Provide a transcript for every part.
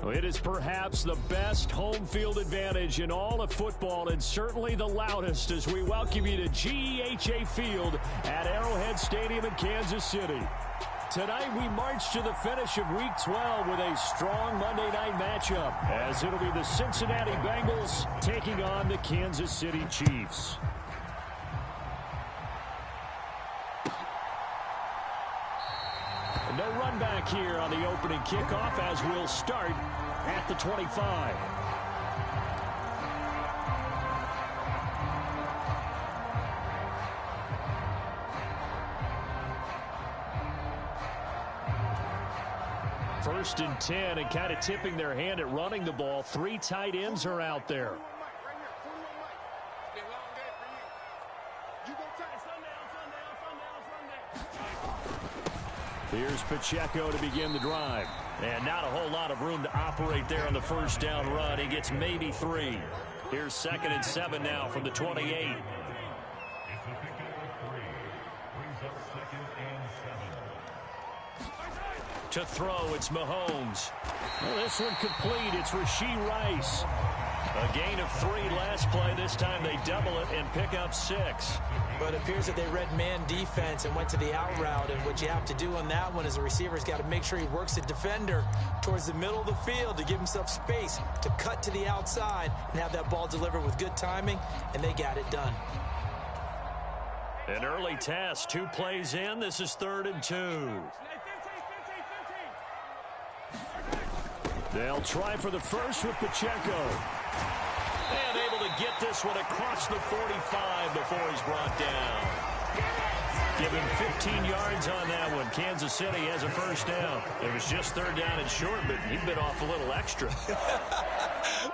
It is perhaps the best home field advantage in all of football and certainly the loudest as we welcome you to GEHA Field at Arrowhead Stadium in Kansas City. Tonight we march to the finish of Week 12 with a strong Monday night matchup as it'll be the Cincinnati Bengals taking on the Kansas City Chiefs. No run back here on the opening kickoff as we'll start at the 25. First and 10 and kind of tipping their hand at running the ball. 3 tight ends are out there. Here's Pacheco to begin the drive. And not a whole lot of room to operate there on the first down run. He gets maybe 3. Here's 2nd and 7 now from the 28. To throw, it's Mahomes. Well, this one complete. It's Rashee Rice. A gain of 3 last play. This time they double it and pick up 6. But it appears that they read man defense and went to the out route. And what you have to do on that one is the receiver's got to make sure he works the defender towards the middle of the field to give himself space to cut to the outside and have that ball delivered with good timing, and they got it done. An early test. 2 plays in. This is 3rd and 2. They'll try for the first with Pacheco. And able to get this one across the 45 before he's brought down. Give him 15 yards on that one. Kansas City has a first down. It was just 3rd down and short, but he bit off a little extra.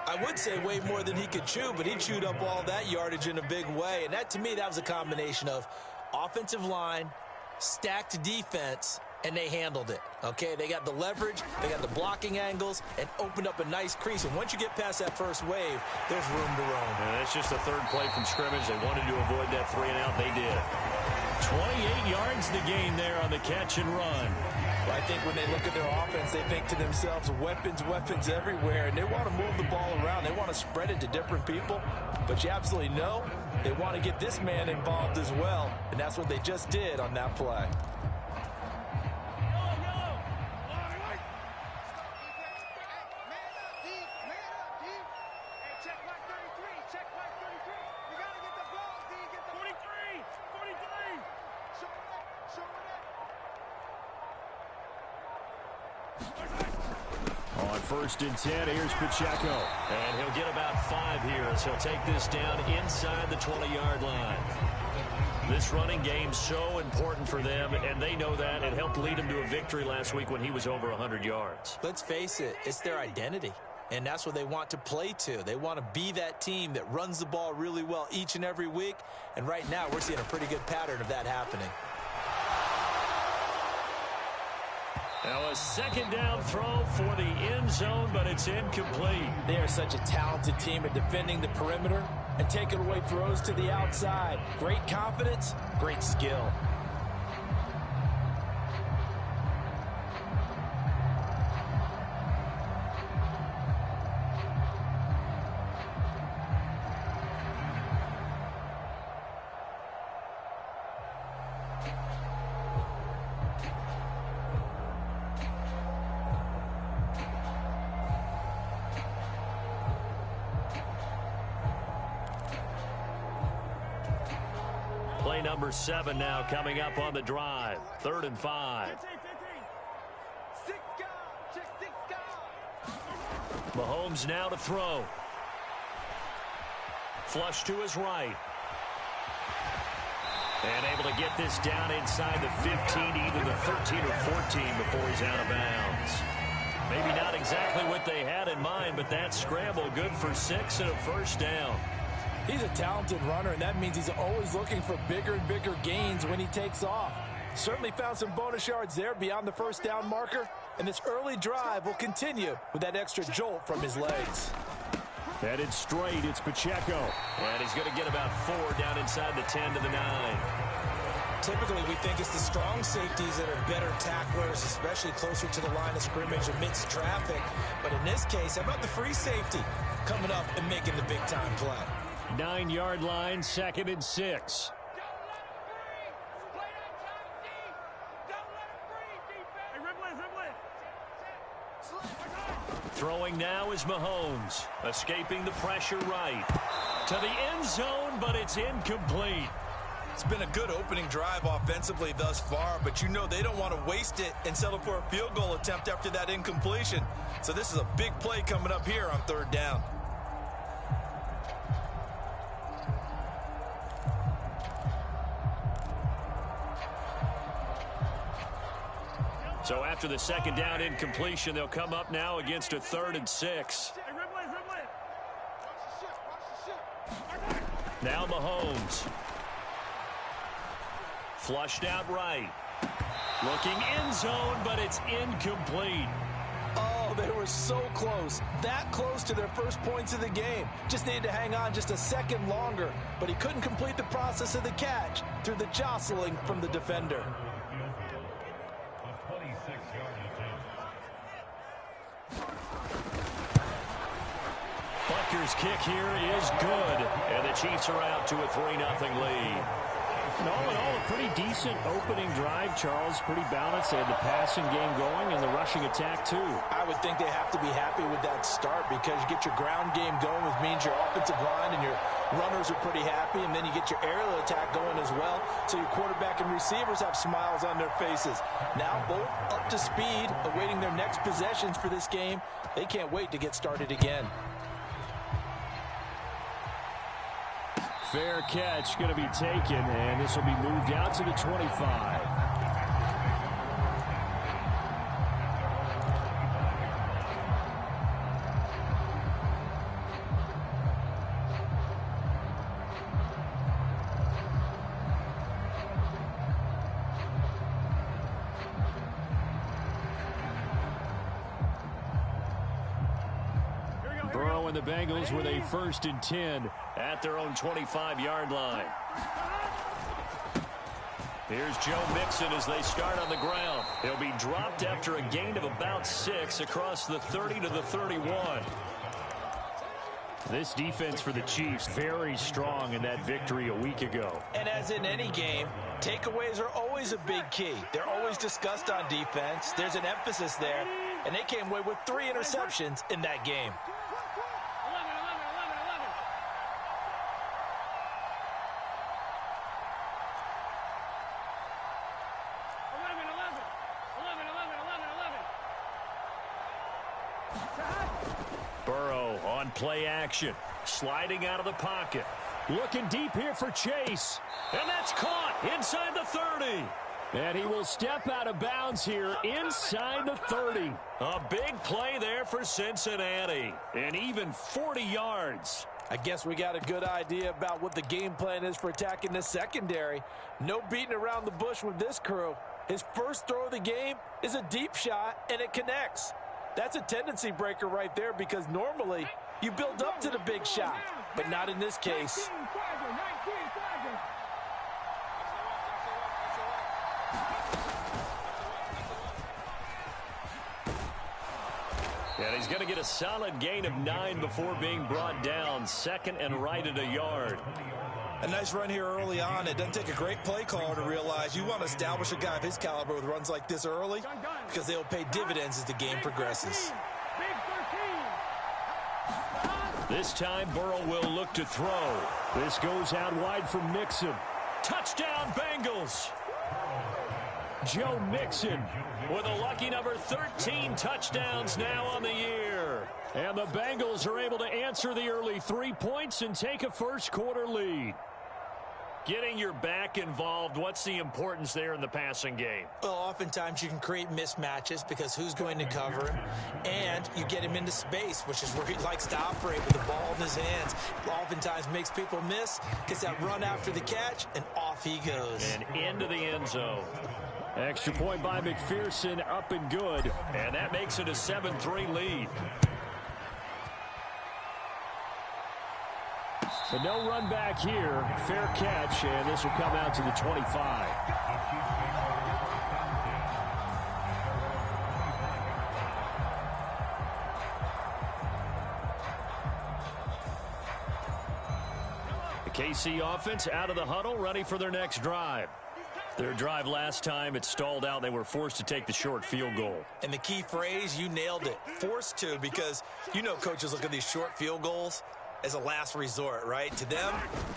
I would say way more than he could chew, but he chewed up all that yardage in a big way. And that, to me, that was a combination of offensive line, stacked defense, and they handled it. Okay, they got the leverage, they got the blocking angles, and opened up a nice crease. And once you get past that first wave, there's room to roam. And that's just the 3rd play from scrimmage. They wanted to avoid that 3 and out. They did. 28 yards the gain there on the catch and run. I think when they look at their offense, they think to themselves, weapons, weapons everywhere. And they want to move the ball around. They want to spread it to different people. But you absolutely know they want to get this man involved as well. And that's what they just did on that play. On 1st and 10, here's Pacheco. And he'll get about 5 here as he'll take this down inside the 20-yard line. This running game's so important for them, and they know that. It helped lead them to a victory last week when he was over 100 yards. Let's face it, it's their identity. And that's what they want to play to. They want to be that team that runs the ball really well each and every week. And right now, we're seeing a pretty good pattern of that happening. Now a 2nd down throw for the end zone, but it's incomplete. They are such a talented team at defending the perimeter and taking away throws to the outside. Great confidence, great skill. Play number 7 now coming up on the drive. 3rd and 5. Mahomes now to throw. Flush to his right. And able to get this down inside the 15, either the 13 or 14 before he's out of bounds. Maybe not exactly what they had in mind, but that scramble good for 6 and a first down. He's a talented runner, and that means he's always looking for bigger and bigger gains when he takes off. Certainly found some bonus yards there beyond the first down marker, and this early drive will continue with that extra jolt from his legs. Headed straight, it's Pacheco. And he's going to get about 4 down inside the 10 to the 9. typically we think it's the strong safeties that are better tacklers, especially closer to the line of scrimmage amidst traffic. But in this case, how about the free safety coming up and making the big-time play? 9-yard line, 2nd and 6. Throwing now is Mahomes, escaping the pressure right. To the end zone, but it's incomplete. It's been a good opening drive offensively thus far, but you know they don't want to waste it and settle for a field goal attempt after that incompletion. So this is a big play coming up here on 3rd down. So after the 2nd down incompletion, they'll come up now against a 3rd and 6. Now Mahomes. Flushed out right. Looking end zone, but it's incomplete. Oh, they were so close. That close to their first points of the game. Just needed to hang on just a second longer, but he couldn't complete the process of the catch through the jostling from the defender. Butker's kick here is good, and the Chiefs are out to a 3-0 lead. And all in all, a pretty decent opening drive, Charles. Pretty balanced. They had the passing game going and the rushing attack, too. I would think they have to be happy with that start because you get your ground game going, which means your offensive line and your runners are pretty happy, and then you get your aerial attack going as well, so your quarterback and receivers have smiles on their faces. Now both up to speed, awaiting their next possessions for this game. They can't wait to get started again. Fair catch going to be taken, and this will be moved out to the 25. Burrow and the Bengals with a 1st and 10 at their own 25-yard line. Here's Joe Mixon as they start on the ground. He'll be dropped after a gain of about 6 across the 30 to the 31. This defense for the Chiefs very strong in that victory a week ago. And as in any game, takeaways are always a big key. They're always discussed on defense. There's an emphasis there, and they came away with 3 interceptions in that game. Burrow on play action, sliding out of the pocket. Looking deep here for Chase. And that's caught inside the 30. And he will step out of bounds here inside the 30. A big play there for Cincinnati. And even 40 yards. I guess we got a good idea about what the game plan is for attacking this secondary. No beating around the bush with this crew. His first throw of the game is a deep shot, and it connects. That's a tendency breaker right there because normally you build up to the big shot, but not in this case. And he's going to get a solid gain of 9 before being brought down. 2nd and right at a yard. A nice run here early on. It doesn't take a great play caller to realize you want to establish a guy of his caliber with runs like this early because they'll pay dividends as the game progresses. This time Burrow will look to throw. This goes out wide for Mixon. Touchdown Bengals. Joe Mixon with a lucky number 13 touchdowns now on the year. And the Bengals are able to answer the early 3 points and take a first quarter lead. Getting your back involved, what's the importance there in the passing game? Well, oftentimes you can create mismatches because who's going to cover him, and you get him into space, which is where he likes to operate with the ball in his hands. Oftentimes makes people miss, gets that run after the catch, and off he goes. And into the end zone. Extra point by McPherson, up and good, and that makes it a 7-3 lead. But no run back here. Fair catch, and this will come out to the 25. The KC offense out of the huddle, ready for their next drive. Their drive last time, it stalled out. They were forced to take the short field goal. And the key phrase, you nailed it, forced to, because you know coaches look at these short field goals as a last resort, right? To them,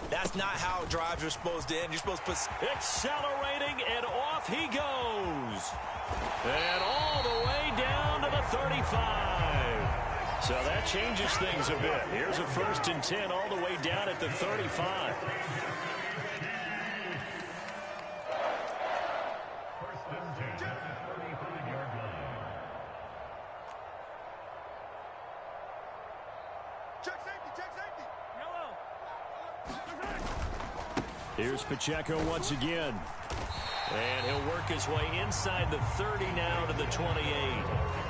that's not how drives are supposed to end. You're supposed to put... Accelerating, and off he goes. And all the way down to the 35. So that changes things a bit. Here's a 1st and 10 all the way down at the 35. Here's Pacheco once again. And he'll work his way inside the 30 now to the 28.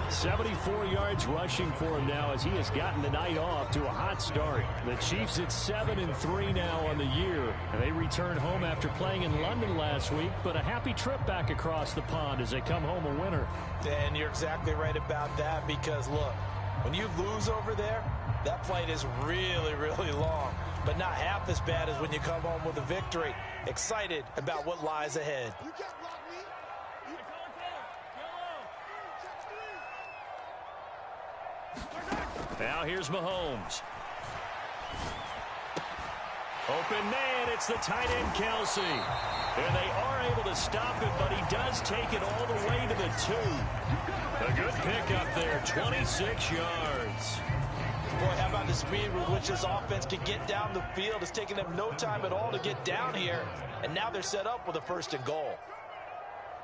74 yards rushing for him now as he has gotten the night off to a hot start. The Chiefs at 7-3 now on the year. And they return home after playing in London last week, but a happy trip back across the pond as they come home a winner. And you're exactly right about that because, look, when you lose over there, that flight is really, really long, but not half as bad as when you come home with a victory. Excited about what lies ahead. Now here's Mahomes. Open man, it's the tight end Kelsey. And they are able to stop it, but he does take it all the way to the 2. A good pickup there, 26 yards. Boy, how about the speed with which this offense can get down the field? It's taking them no time at all to get down here. And now they're set up with a 1st and goal.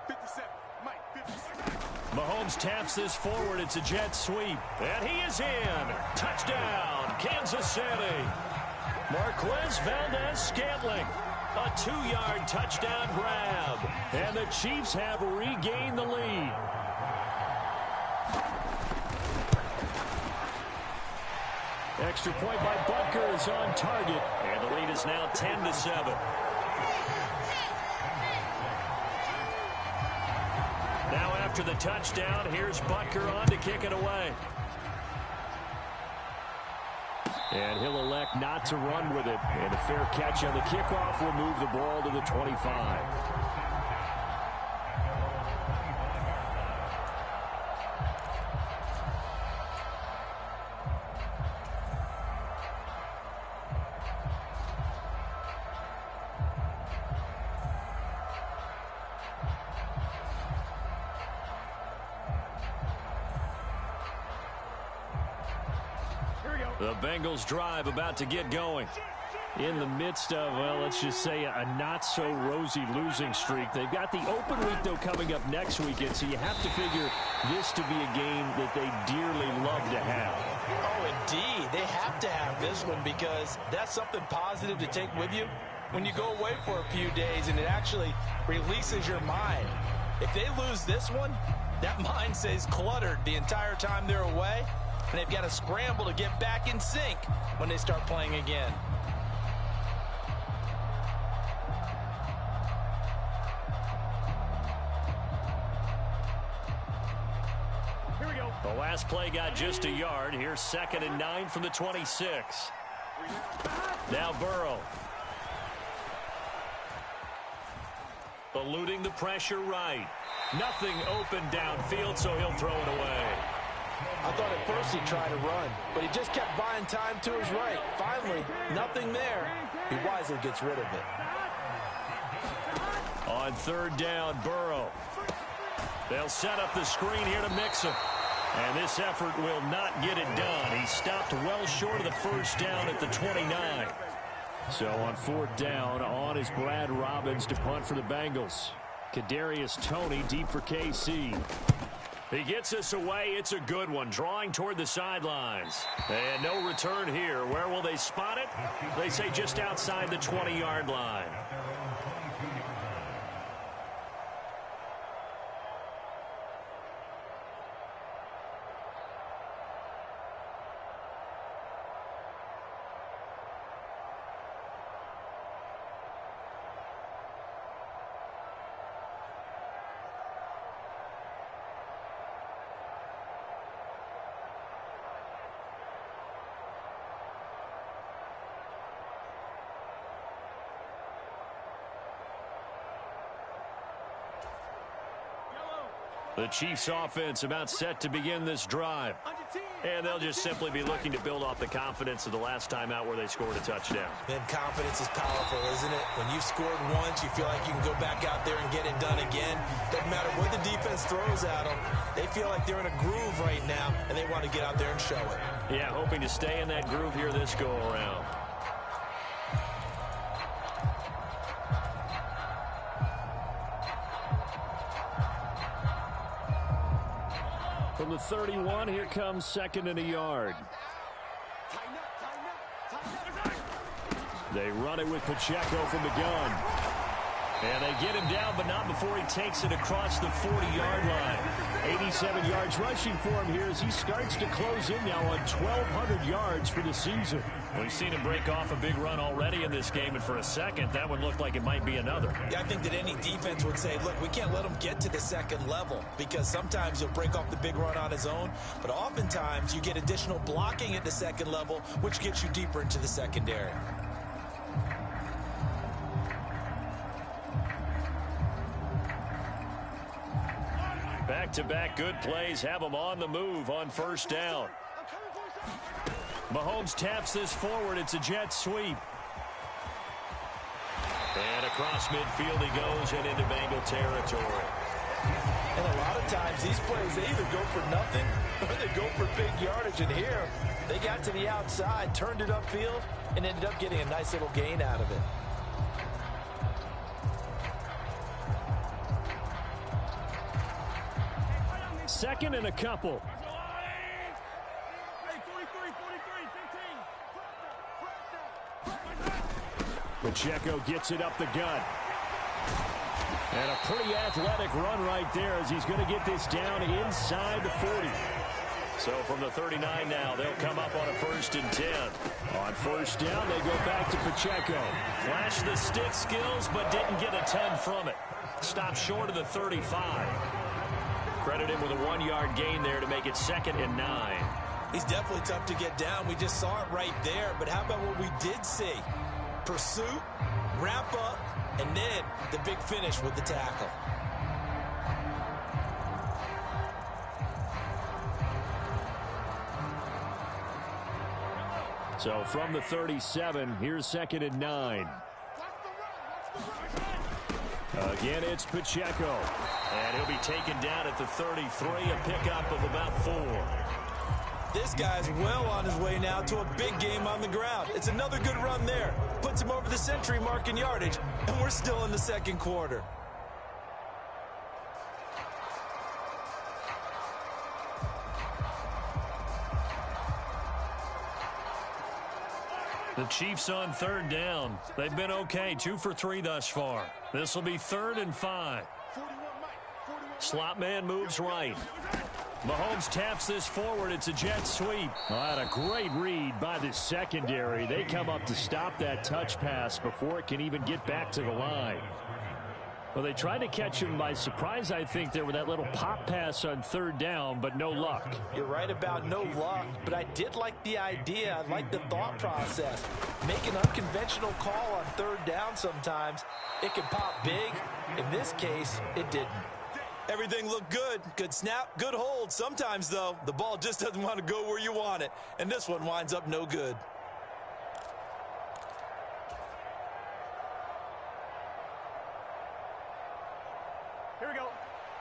57, Mike, 57. Mahomes taps this forward. It's a jet sweep. And he is in. Touchdown, Kansas City. Marquez Valdez-Scantling. A 2-yard touchdown grab. And the Chiefs have regained the lead. Extra point by Butker is on target. And the lead is now 10-7. Now after the touchdown, here's Butker on to kick it away. And he'll elect not to run with it. And a fair catch on the kickoff will move the ball to the 25. The Bengals drive about to get going. In the midst of, well, let's just say a not-so-rosy losing streak. They've got the open week, though, coming up next weekend, so you have to figure this to be a game that they dearly love to have. Oh, indeed. They have to have this one because that's something positive to take with you when you go away for a few days, and it actually releases your mind. If they lose this one, that mind stays cluttered the entire time they're away, and they've got to scramble to get back in sync when they start playing again. Here we go. The last play got just a yard. Here's 2nd and 9 from the 26. Now Burrow. Eluding the pressure right. Nothing open downfield, so he'll throw it away. I thought at first he'd try to run, but he just kept buying time to his right. Finally, nothing there. He wisely gets rid of it. On 3rd down, Burrow. They'll set up the screen here to Mixon. And this effort will not get it done. He stopped well short of the 1st down at the 29. So on 4th down, on is Brad Robbins to punt for the Bengals. Kadarius Toney deep for KC. He gets us away. It's a good one. Drawing toward the sidelines. And no return here. Where will they spot it? They say just outside the 20-yard line. The Chiefs offense about set to begin this drive. And they'll just simply be looking to build off the confidence of the last time out where they scored a touchdown. And confidence is powerful, isn't it? When you've scored once, you feel like you can go back out there and get it done again. Doesn't matter what the defense throws at them. They feel like they're in a groove right now, and they want to get out there and show it. Yeah, hoping to stay in that groove here this go-around. From the 31, here comes 2nd and a yard. They run it with Pacheco from the gun. And they get him down, but not before he takes it across the 40-yard line. 87 yards rushing for him here as he starts to close in now on 1,200 yards for the season. We've seen him break off a big run already in this game, and for a second, that one looked like it might be another. Yeah, I think that any defense would say, look, we can't let him get to the second level because sometimes he'll break off the big run on his own, but oftentimes you get additional blocking at the second level, which gets you deeper into the secondary. Back-to-back good plays have them on the move on first down. Mahomes taps this forward. It's a jet sweep. And across midfield he goes and into Bengal territory. And a lot of times these plays, they either go for nothing or they go for big yardage. And here, they got to the outside, turned it upfield, and ended up getting a nice little gain out of it. Second and a couple. Pacheco gets it up the gut. And a pretty athletic run right there as he's going to get this down inside the 40. So from the 39 now, they'll come up on a 1st and 10. On first down, they go back to Pacheco. Flashed the stick skills, but didn't get a ton from it. Stopped short of the 35. Credit him with a 1-yard gain there to make it 2nd and 9. He's definitely tough to get down. We just saw it right there. But how about what we did see? Pursuit, wrap up, and then the big finish with the tackle. So from the 37, here's 2nd and 9. Again, it's Pacheco. And he'll be taken down at the 33, a pickup of about 4. This guy's well on his way now to a big game on the ground. It's another good run there. Puts him over the century mark in yardage, and we're still in the second quarter. The Chiefs on 3rd down. They've been okay, 2 for 3 thus far. This will be 3rd and 5. Slot man moves right. Mahomes taps this forward. It's a jet sweep. What a great read by the secondary. They come up to stop that touch pass before it can even get back to the line. Well, they tried to catch him by surprise, I think, there with that little pop pass on 3rd down, but no luck. You're right about no luck, but I did like the idea. I like the thought process. Make an unconventional call on 3rd down sometimes. It can pop big. In this case, it didn't. Everything looked good. Good snap, good hold. Sometimes, though, the ball just doesn't want to go where you want it, and this one winds up no good. Here we go.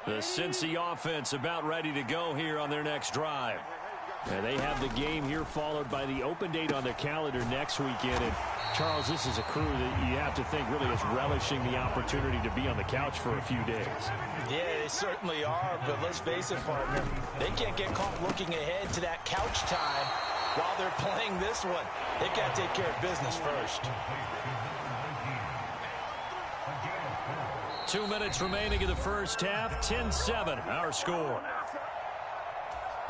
The Cincy offense about ready to go here on their next drive. And they have the game here followed by the open date on their calendar next weekend. And Charles, this is a crew that you have to think really is relishing the opportunity to be on the couch for a few days. Yeah, they certainly are, but let's face it, partner. They can't get caught looking ahead to that couch time while they're playing this one. They got to take care of business first. 2 minutes remaining in the first half, 10-7, our score.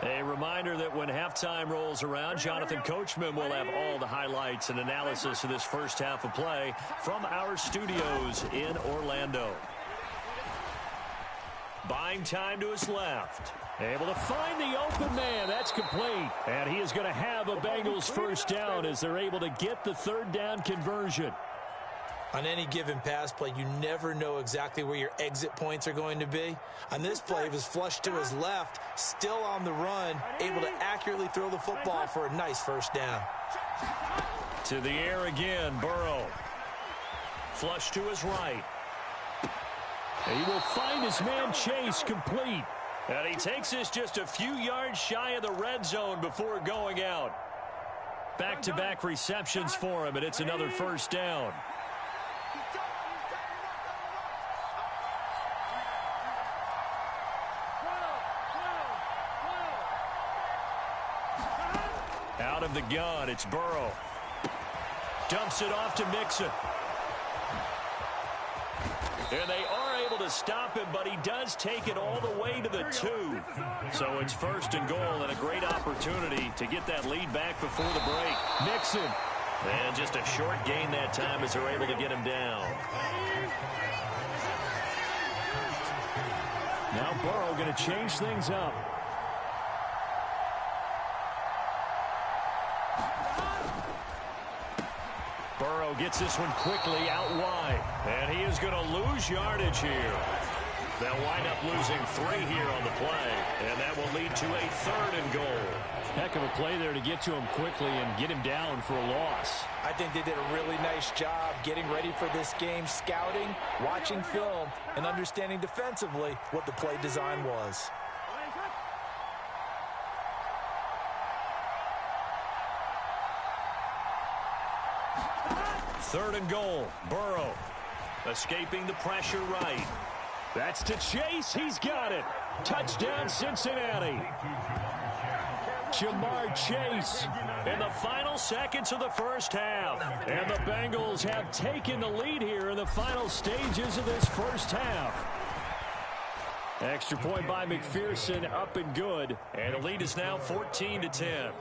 A reminder that when halftime rolls around, Jonathan Coachman will have all the highlights and analysis of this first half of play from our studios in Orlando. Buying time to his left. Able to find the open man. That's complete. And he is going to have a Bengals first down as they're able to get the 3rd down conversion. On any given pass play, you never know exactly where your exit points are going to be. On this play, it was flushed to his left, still on the run, able to accurately throw the football for a nice first down. To the air again, Burrow. Flush to his right. And he will find his man Chase complete. And he takes this just a few yards shy of the red zone before going out. Back-to-back receptions for him, and it's another first down. Out of the gun, it's Burrow. Dumps it off to Mixon. And they are able to stop him, but he does take it all the way to the 2. So it's first and goal, and a great opportunity to get that lead back before the break. Mixon. And just a short gain that time as they're able to get him down. Now Burrow going to change things up. Burrow gets this one quickly out wide. And he is going to lose yardage here. They'll wind up losing 3 here on the play. And that will lead to a third and goal. Heck of a play there to get to him quickly and get him down for a loss. I think they did a really nice job getting ready for this game, scouting, watching film, and understanding defensively what the play design was. Third and goal. Burrow escaping the pressure right. That's to Chase. He's got it. Touchdown, Cincinnati. Jamar Chase in the final seconds of the first half. And the Bengals have taken the lead here in the final stages of this first half. Extra point by McPherson, up and good. And the lead is now 14-10.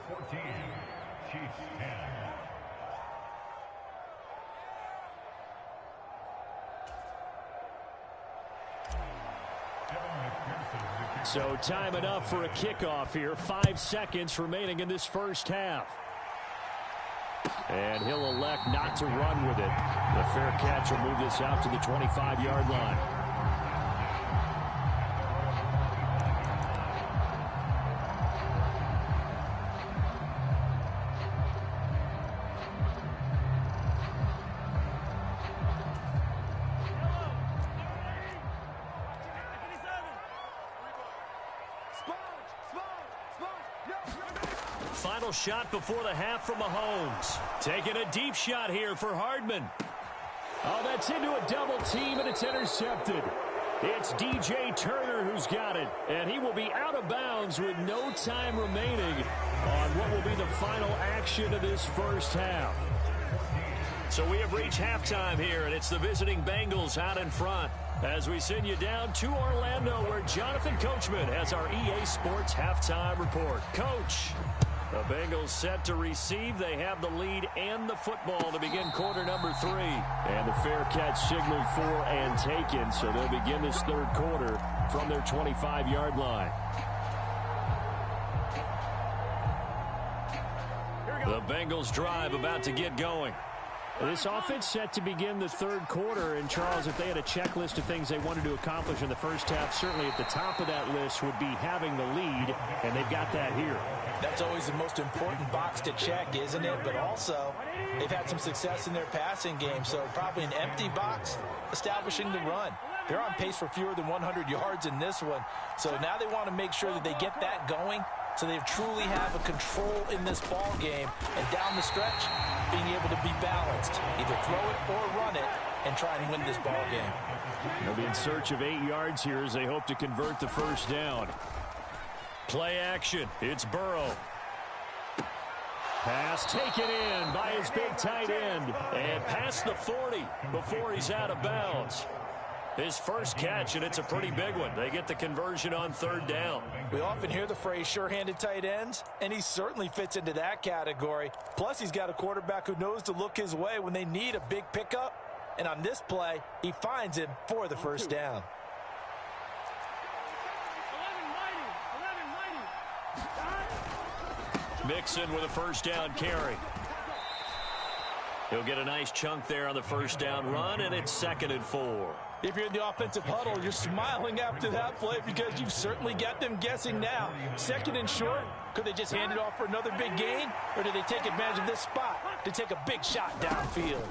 So time enough for a kickoff here. 5 seconds remaining in this first half. And he'll elect not to run with it. The fair catch will move this out to the 25-yard line. Final shot before the half from Mahomes. Taking a deep shot here for Hardman. Oh, that's into a double team, and it's intercepted. It's DJ Turner who's got it, and he will be out of bounds with no time remaining on what will be the final action of this first half. So we have reached halftime here, and it's the visiting Bengals out in front as we send you down to Orlando, where Jonathan Coachman has our EA Sports halftime report. Coach. The Bengals set to receive. They have the lead and the football to begin quarter number 3. And the fair catch signaled for and taken, so they'll begin this third quarter from their 25-yard line. The Bengals drive about to get going. This offense set to begin the third quarter, and Charles, if they had a checklist of things they wanted to accomplish in the first half, certainly at the top of that list would be having the lead, and they've got that here. That's always the most important box to check, isn't it? But also, they've had some success in their passing game, so probably an empty box establishing the run. They're on pace for fewer than 100 yards in this one, so now they want to make sure that they get that going so they truly have a control in this ball game, and down the stretch, being able to be balanced, either throw it or run it, and try and win this ball game. They'll be in search of 8 yards here as they hope to convert the first down. Play action. It's Burrow. Pass taken in by his big tight end. And past the 40 before he's out of bounds. His first catch, and it's a pretty big one. They get the conversion on third down. We often hear the phrase sure-handed tight ends, and he certainly fits into that category. Plus, he's got a quarterback who knows to look his way when they need a big pickup. And on this play, he finds him for the first down. Mixon with a first down carry. He'll get a nice chunk there on the first down run, and it's 2nd and 4. If you're in the offensive huddle, you're smiling after that play because you've certainly got them guessing now. 2nd and short, could they just hand it off for another big gain? Or do they take advantage of this spot to take a big shot downfield?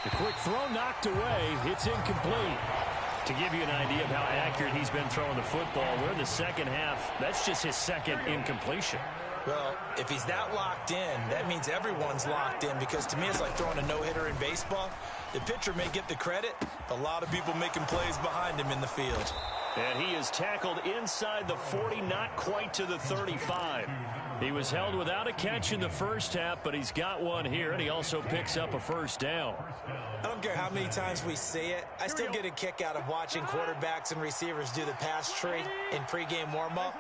The quick throw knocked away. It's incomplete. To give you an idea of how accurate he's been throwing the football, we're in the second half. That's just his second incompletion. Well, if he's that locked in, that means everyone's locked in, because to me it's like throwing a no-hitter in baseball. The pitcher may get the credit, a lot of people making plays behind him in the field. And he is tackled inside the 40, not quite to the 35. He was held without a catch in the first half, but he's got one here, and he also picks up a first down. I don't care how many times we say it, I still get a kick out of watching quarterbacks and receivers do the pass tree in pregame warm-up.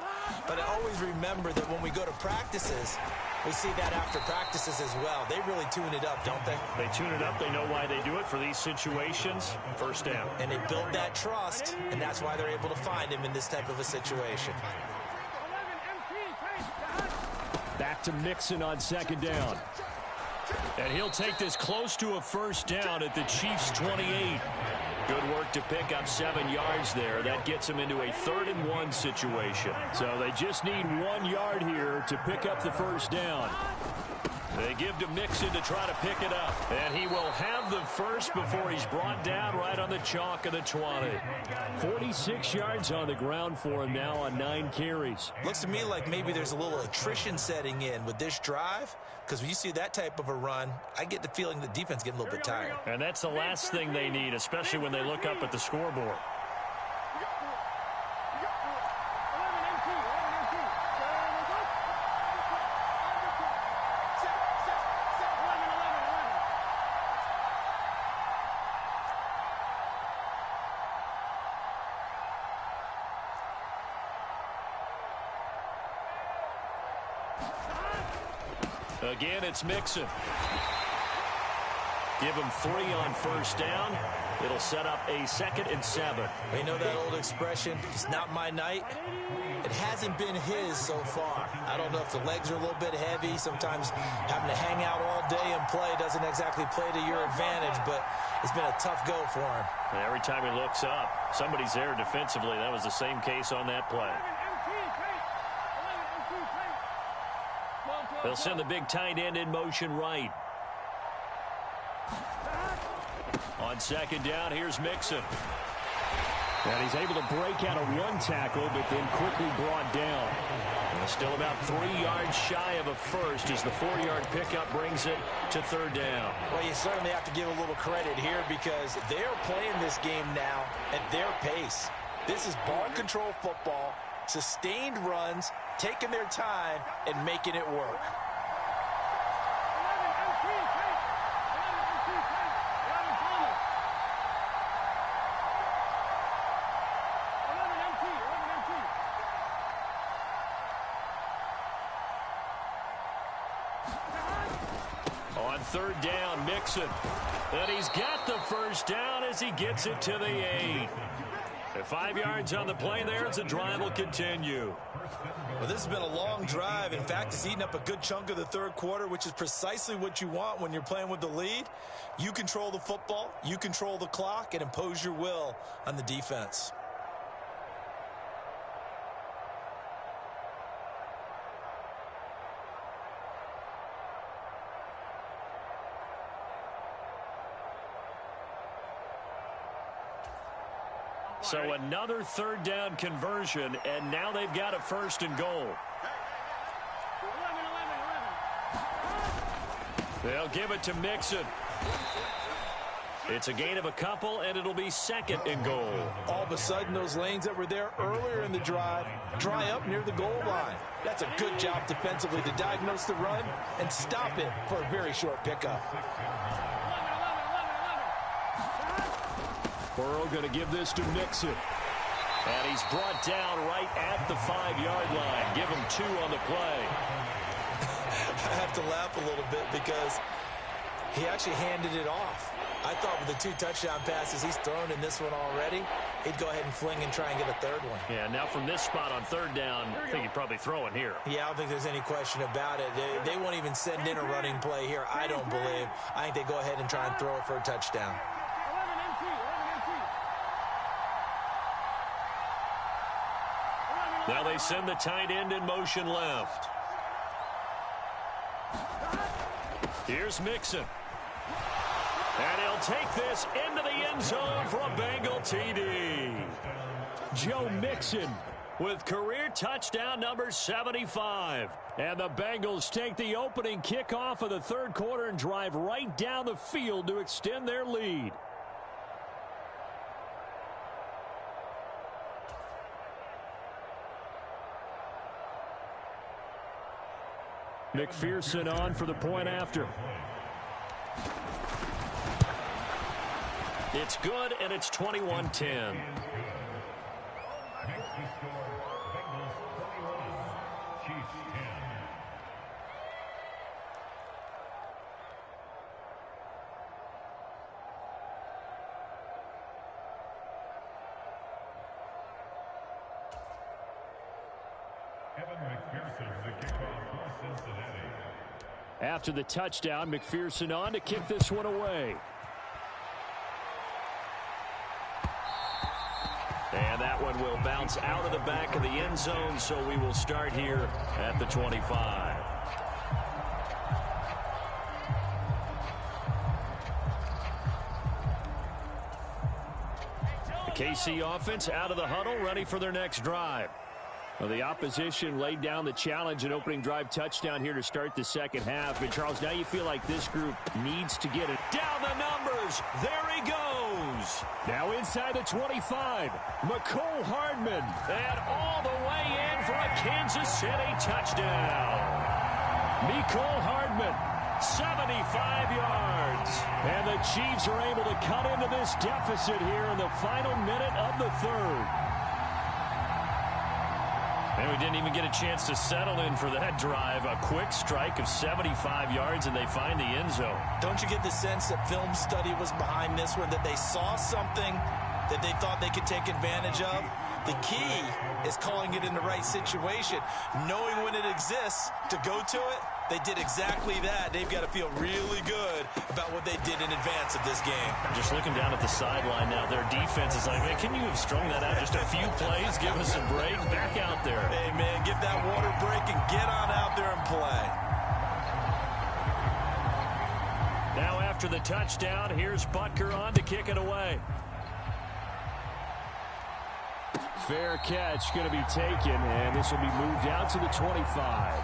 But I always remember that when we go to practices, we see that after practices as well. They really tune it up, don't they? They tune it up. They know why they do it for these situations. First down. And they build that trust, and that's why they're able to find him in this type of a situation. Back to Mixon on 2nd down. And he'll take this close to a first down at the Chiefs' 28. Good work to pick up 7 yards there. That gets him into a 3rd and 1 situation. So they just need 1 yard here to pick up the first down. They give to Mixon to try to pick it up. And he will have the first before he's brought down right on the chalk of the 20. 46 yards on the ground for him now on 9 carries. Looks to me like maybe there's a little attrition setting in with this drive, because when you see that type of a run, I get the feeling the defense getting a little bit tired. And that's the last thing they need, especially when they look up at the scoreboard. Again, it's Mixon. Give him 3 on first down. It'll set up a 2nd and 7. You know that old expression, it's not my night? It hasn't been his so far. I don't know if the legs are a little bit heavy. Sometimes having to hang out all day and play doesn't exactly play to your advantage, but it's been a tough go for him. And every time he looks up, somebody's there defensively. That was the same case on that play. They'll send the big tight end in motion right. On 2nd down, here's Mixon. And he's able to break out of 1 tackle, but then quickly brought down. And still about 3 yards shy of a first as the 4-yard pickup brings it to 3rd down. Well, you certainly have to give a little credit here because they're playing this game now at their pace. This is ball control football, sustained runs, taking their time and making it work. On 3rd down, Mixon. And he's got the first down as he gets it to the 8. 5 yards on the play there as the drive will continue. Well, this has been a long drive. In fact, it's eaten up a good chunk of the 3rd quarter, which is precisely what you want when you're playing with the lead. You control the football, you control the clock, and impose your will on the defense. So another 3rd down conversion, and now they've got a 1st and goal. They'll give it to Mixon. It's a gain of a couple, and it'll be 2nd and goal. All of a sudden, those lanes that were there earlier in the drive dry up near the goal line. That's a good job defensively to diagnose the run and stop it for a very short pickup. Burrow going to give this to Mixon. And he's brought down right at the 5-yard line. Give him 2 on the play. I have to laugh a little bit because he actually handed it off. I thought with the 2 touchdown passes he's thrown in this one already, he'd go ahead and fling and try and get a third one. Yeah, now from this spot on third down, I think he'd probably throw it here. Yeah, I don't think there's any question about it. They won't even send in a running play here, I don't believe. I think they go ahead and try and throw it for a touchdown. Now they send the tight end in motion left. Here's Mixon. And he'll take this into the end zone for a Bengal TD. Joe Mixon with career touchdown number 75. And the Bengals take the opening kickoff of the third quarter and drive right down the field to extend their lead. McPherson on for the point after. It's good, and it's 21-10. After the touchdown, McPherson on to kick this one away. And that one will bounce out of the back of the end zone, so we will start here at the 25. The KC offense out of the huddle, ready for their next drive. Well, the opposition laid down the challenge and opening drive touchdown here to start the second half. And, Charles, now you feel like this group needs to get it. Down the numbers. There he goes. Now inside the 25. Mecole Hardman. And all the way in for a Kansas City touchdown. Mecole Hardman, 75 yards. And the Chiefs are able to cut into this deficit here in the final minute of the third. And we didn't even get a chance to settle in for that drive. A quick strike of 75 yards, and they find the end zone. Don't you get the sense that film study was behind this one, that they saw something that they thought they could take advantage of? The key is calling it in the right situation. Knowing when it exists to go to it, they did exactly that. They've got to feel really good about what they did in advance of this game. Just looking down at the sideline now, their defense is like, man, can you have strung that out just a few plays? Give us a break. Back out there. Hey, man, give that water break and get on out there and play. Now after the touchdown, here's Butker on to kick it away. Fair catch going to be taken, and this will be moved out to the 25.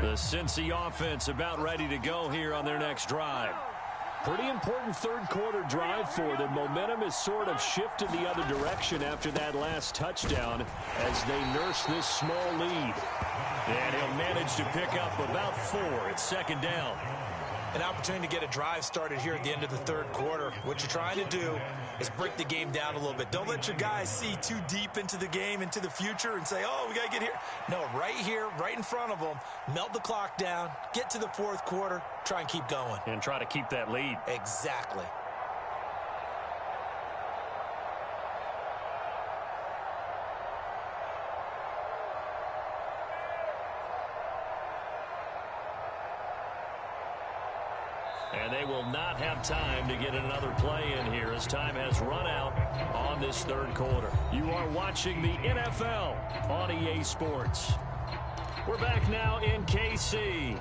The Cincy offense about ready to go here on their next drive. Pretty important third quarter drive for them. Momentum has sort of shifted the other direction after that last touchdown as they nurse this small lead. And he'll manage to pick up about 4 at second down. An opportunity to get a drive started here at the end of the third quarter. What you're trying to do is break the game down a little bit. Don't let your guys see too deep into the game, into the future, and say, oh, we got to get here. No, right here, right in front of them, melt the clock down, get to the fourth quarter, try and keep going. And try to keep that lead. Exactly. And they will not have time to get another play in here as time has run out on this third quarter. You are watching the NFL on EA Sports. We're back now in KC.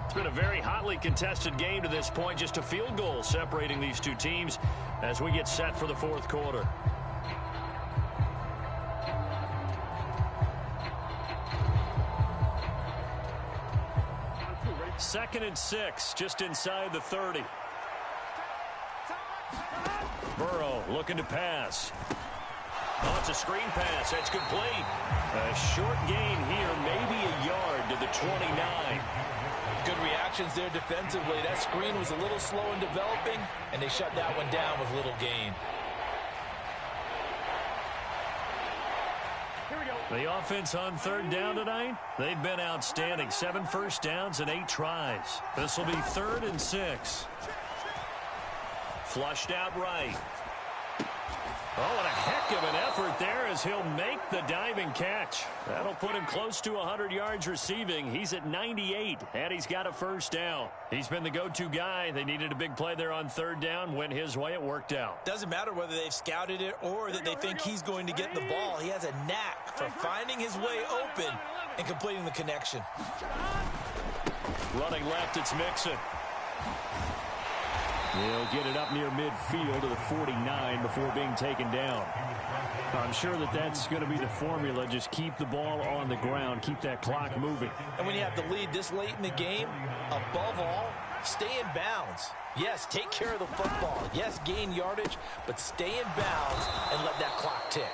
It's been a very hotly contested game to this point. Just a field goal separating these two teams as we get set for the fourth quarter. Second and 6, just inside the 30. Burrow looking to pass. Oh, it's a screen pass. That's complete. A short gain here, maybe a yard to the 29. Good reactions there defensively. That screen was a little slow in developing, and they shut that one down with little gain. Here we go. The offense on third down tonight, they've been outstanding. 7 first downs and 8 tries. This will be 3rd and 6. Flushed out right. Oh, what a heck of an effort there as he'll make the diving catch. That'll put him close to 100 yards receiving. He's at 98, and he's got a first down. He's been the go-to guy. They needed a big play there on third down. Went his way. It worked out. Doesn't matter whether they've scouted it or that they think he's going to get the ball. He has a knack for finding his way open and completing the connection. Running left, it's Mixon. He'll get it up near midfield to the 49 before being taken down. I'm sure that that's going to be the formula. Just keep the ball on the ground. Keep that clock moving. And when you have the lead this late in the game, above all, stay in bounds. Yes, take care of the football. Yes, gain yardage, but stay in bounds and let that clock tick.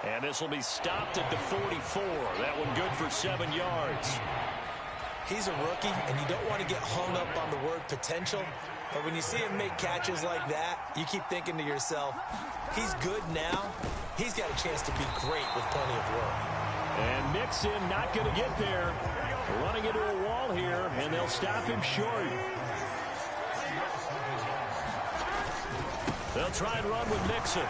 And this will be stopped at the 44. That one good for 7 yards. He's a rookie, and you don't want to get hung up on the word potential. But when you see him make catches like that, you keep thinking to yourself, he's good now. He's got a chance to be great with plenty of work. And Mixon not going to get there. Running into a wall here, and they'll stop him short. They'll try and run with Mixon.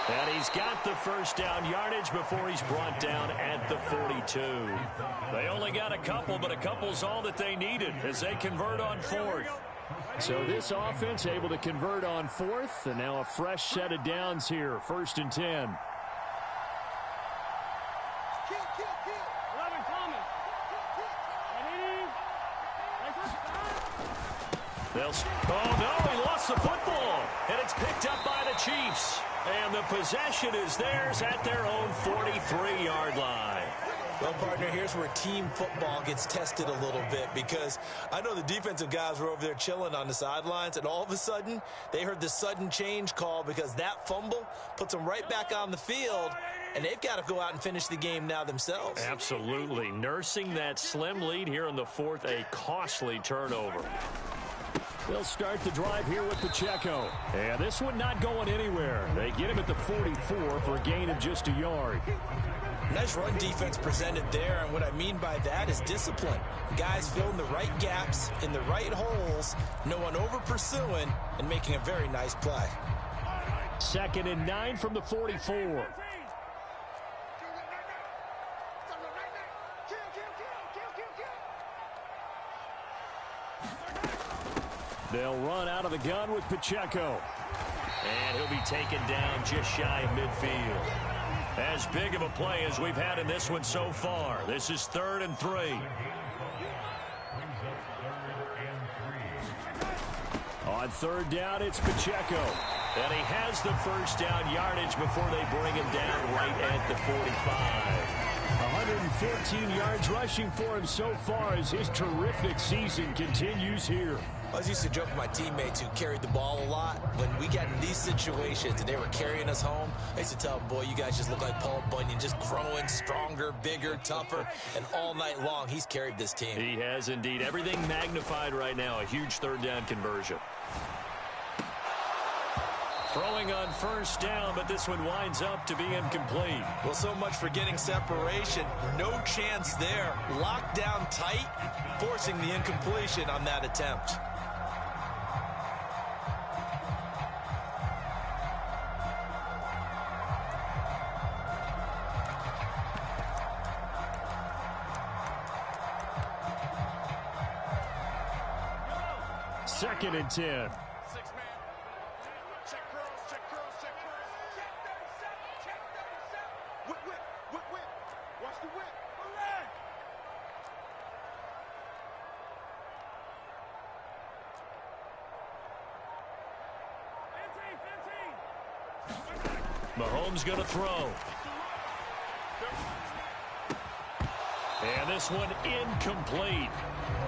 And he's got the first down yardage before he's brought down at the 42. They only got a couple, but a couple's all that they needed as they convert on 4th. So this offense able to convert on 4th, and now a fresh set of downs here, 1st and 10. Oh, no, he lost the football, and it's picked up by the Chiefs. And the possession is theirs at their own 43-yard line. Well, partner, here's where team football gets tested a little bit, because I know the defensive guys were over there chilling on the sidelines, and all of a sudden, they heard the sudden change call because that fumble puts them right back on the field, and they've got to go out and finish the game now themselves. Absolutely. Nursing that slim lead here in the 4th, a costly turnover. They'll start the drive here with Pacheco. And this one not going anywhere. They get him at the 44 for a gain of just a yard. Nice run defense presented there, and what I mean by that is discipline. Guys filling the right gaps in the right holes, no one over pursuing, and making a very nice play. 2nd and 9 from the 44. They'll run out of the gun with Pacheco. And he'll be taken down just shy of midfield. As big of a play as we've had in this one so far. This is 3rd and 3. On 3rd down, it's Pacheco. And he has the first down yardage before they bring him down right at the 45. 114 yards rushing for him so far as his terrific season continues here. I was used to joke with my teammates who carried the ball a lot. When we got in these situations and they were carrying us home, I used to tell them, boy, you guys just look like Paul Bunyan, just growing stronger, bigger, tougher, and all night long he's carried this team. He has indeed. Everything magnified right now. A huge 3rd down conversion. Throwing on 1st down, but this one winds up to be incomplete. Well, so much for getting separation. No chance there. Locked down tight, forcing the incompletion on that attempt. Second and 10. Mahomes going to throw. And this one incomplete.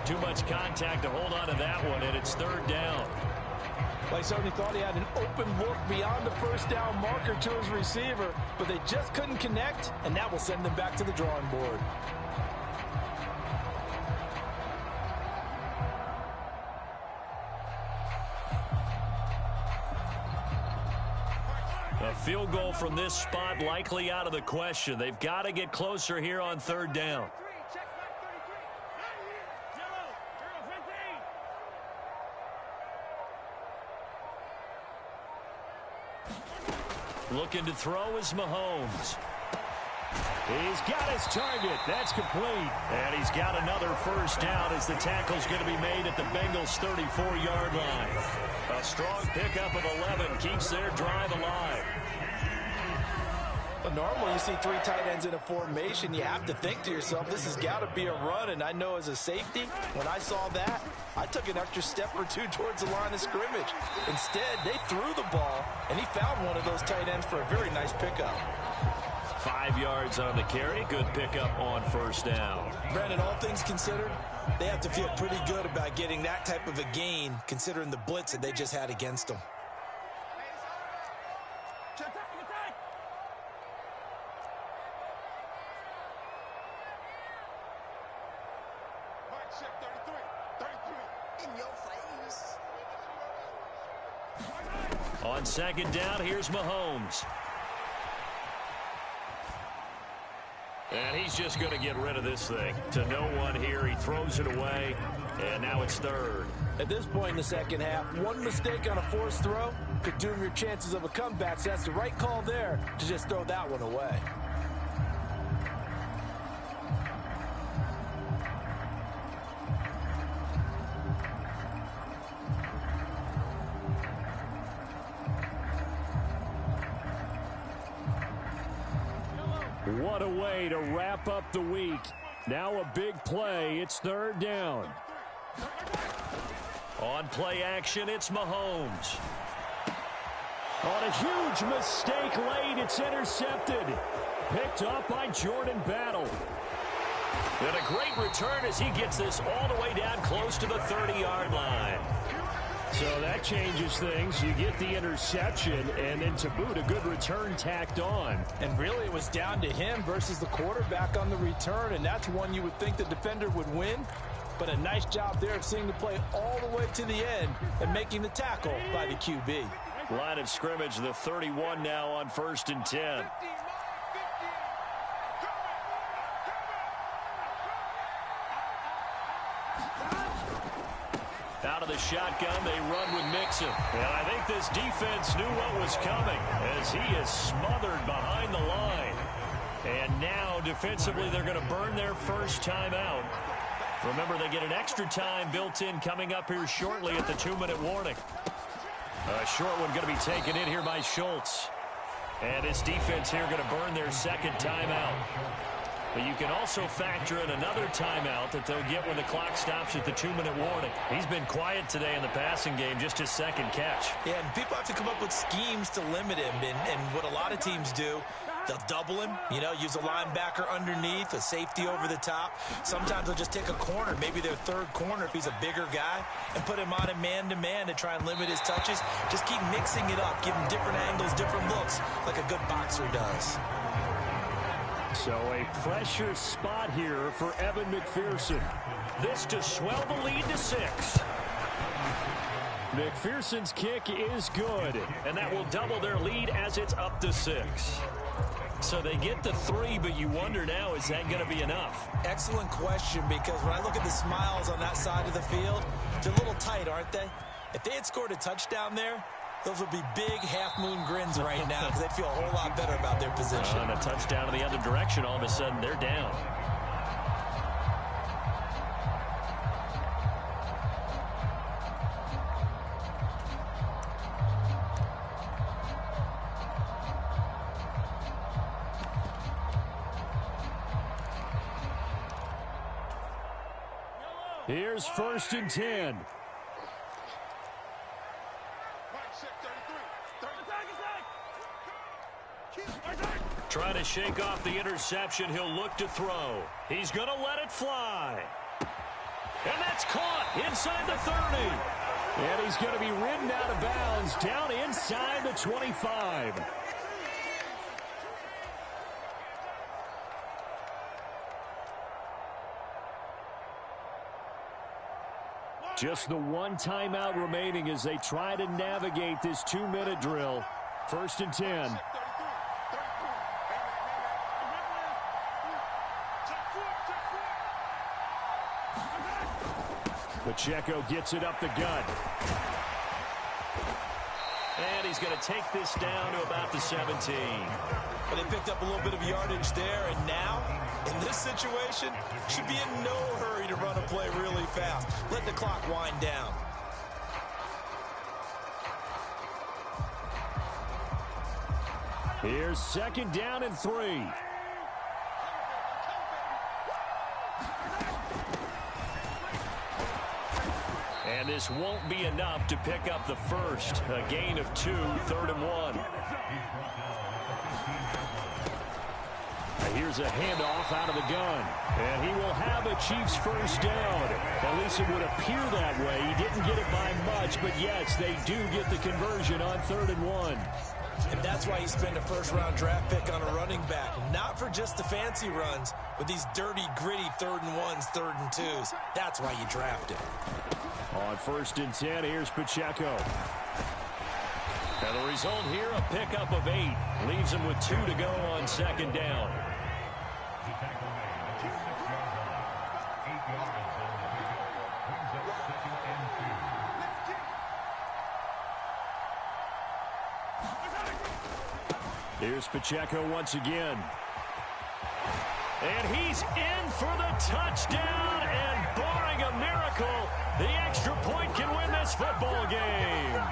Too much contact to hold on to that one, and it's 3rd down. Well, he certainly thought he had an open look beyond the first down marker to his receiver, but they just couldn't connect, and that will send them back to the drawing board. A field goal from this spot likely out of the question. They've got to get closer here on third down. Looking to throw is Mahomes. He's got his target. That's complete. And he's got another first down as the tackle's going to be made at the Bengals' 34-yard line. A strong pickup of 11 keeps their drive alive. Normally, you see three tight ends in a formation, you have to think to yourself, this has got to be a run. And I know as a safety, when I saw that, I took an extra step or two towards the line of scrimmage. Instead, they threw the ball, and he found one of those tight ends for a very nice pickup. 5 yards on the carry. Good pickup on first down. Brandon, all things considered, they have to feel pretty good about getting that type of a gain, considering the blitz that they just had against them. On second down, here's Mahomes. And he's just going to get rid of this thing. To no one here, he throws it away, and now it's third. At this point in the second half, one mistake on a forced throw could doom your chances of a comeback, so that's the right call there to just throw that one away. What a way to wrap up the week. Now a big play. It's third down. On play action, it's Mahomes. On a huge mistake late, it's intercepted. Picked up by Jordan Battle. And a great return as he gets this all the way down close to the 30-yard line. So that changes things. You get the interception, and then to boot, a good return tacked on. And really, it was down to him versus the quarterback on the return, and that's one you would think the defender would win. But a nice job there of seeing the play all the way to the end and making the tackle by the QB. Line of scrimmage, the 31 now on 1st and 10. Out of the shotgun, they run with Mixon. And I think this defense knew what was coming as he is smothered behind the line. And now, defensively, they're going to burn their first time out. Remember, they get an extra time built in coming up here shortly at the 2-minute warning. A short one going to be taken in here by Schultz. And this defense here going to burn their second timeout. But you can also factor in another timeout that they'll get when the clock stops at the 2-minute warning. He's been quiet today in the passing game, just his second catch. Yeah, and people have to come up with schemes to limit him. And what a lot of teams do, they'll double him, use a linebacker underneath, a safety over the top. Sometimes they'll just take a corner, maybe their third corner if he's a bigger guy, and put him on a man-to-man to try and limit his touches. Just keep mixing it up, give him different angles, different looks, like a good boxer does. So a pressure spot here for Evan McPherson. This to swell the lead to 6. McPherson's kick is good, and that will double their lead as it's up to 6. So they get the 3, but you wonder now, is that going to be enough? Excellent question, because when I look at the smiles on that side of the field, they're a little tight, aren't they? If they had scored a touchdown there, those would be big half-moon grins right now because they'd feel a whole lot better about their position. And a touchdown in the other direction, all of a sudden they're down. Here's 1st and 10. Trying to shake off the interception. He'll look to throw. He's going to let it fly. And that's caught inside the 30. And he's going to be ridden out of bounds down inside the 25. Just the one timeout remaining as they try to navigate this 2-minute drill. 1st and 10. Pacheco gets it up the gut. And he's going to take this down to about the 17. But they picked up a little bit of yardage there, and now, in this situation, should be in no hurry to run a play really fast. Let the clock wind down. Here's 2nd down and 3. And this won't be enough to pick up the first. A gain of 2, 3rd and 1. Here's a handoff out of the gun. And he will have a Chiefs first down. At least it would appear that way. He didn't get it by much, but yes, they do get the conversion on 3rd and 1. And that's why you spend a first-round draft pick on a running back. Not for just the fancy runs, but these dirty, gritty 3rd and 1s, 3rd and 2s. That's why you draft him. On 1st and 10, here's Pacheco. And the result here, a pickup of 8. Leaves him with 2 to go on 2nd down. Here's Pacheco once again. And he's in for the touchdown, and barring a miracle, the extra point can win this football game.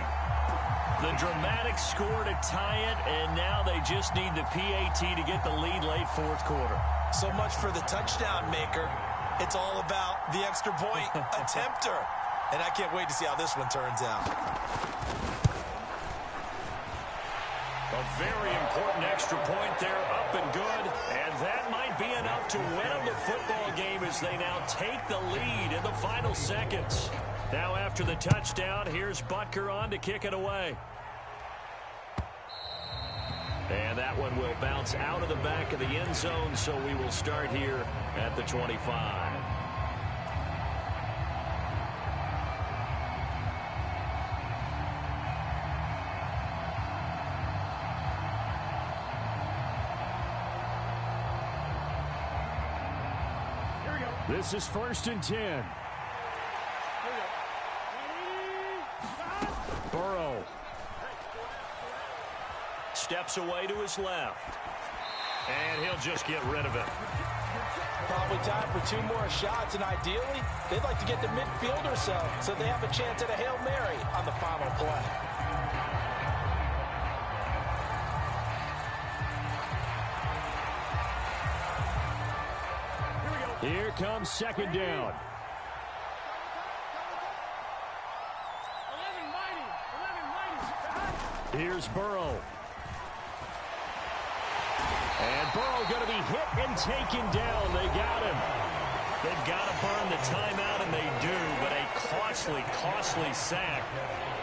The dramatic score to tie it, and now they just need the PAT to get the lead late 4th quarter. So much for the touchdown maker. It's all about the extra point attempter. And I can't wait to see how this one turns out. A very important extra point there, up and good. And that might be enough to win them the football game as they now take the lead in the final seconds. Now after the touchdown, here's Butker on to kick it away. And that one will bounce out of the back of the end zone, so we will start here at the 25. This is 1st and 10. Burrow steps away to his left. And he'll just get rid of it. Probably time for 2 more shots, and ideally, they'd like to get to midfield or so they have a chance at a Hail Mary on the final play. Here comes 2nd down. Here's Burrow. And Burrow going to be hit and taken down. They got him. They've got to burn the timeout, and they do, but a costly sack.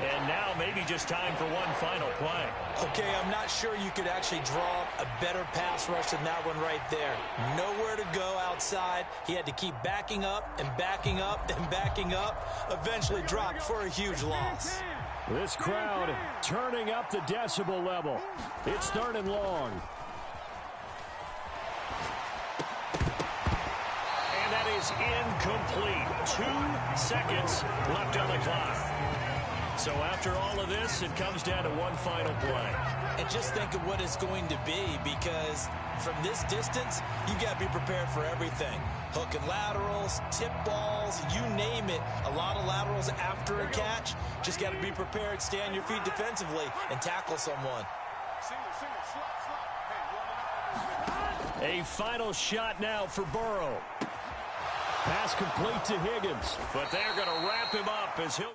And now maybe just time for one final play. Okay, I'm not sure you could actually draw a better pass rush than that one right there. Nowhere to go outside. He had to keep backing up and backing up and backing up. Eventually dropped for a huge loss. This crowd turning up the decibel level. It's 3rd and long. And that is incomplete. 2 seconds left on the clock. So after all of this, it comes down to one final play. And just think of what it's going to be, because from this distance, you got to be prepared for everything. Hook and laterals, tip balls, you name it. A lot of laterals after a catch. Just got to be prepared, stay on your feet defensively, and tackle someone. A final shot now for Burrow. Pass complete to Higgins, but they're going to wrap him up as he'll...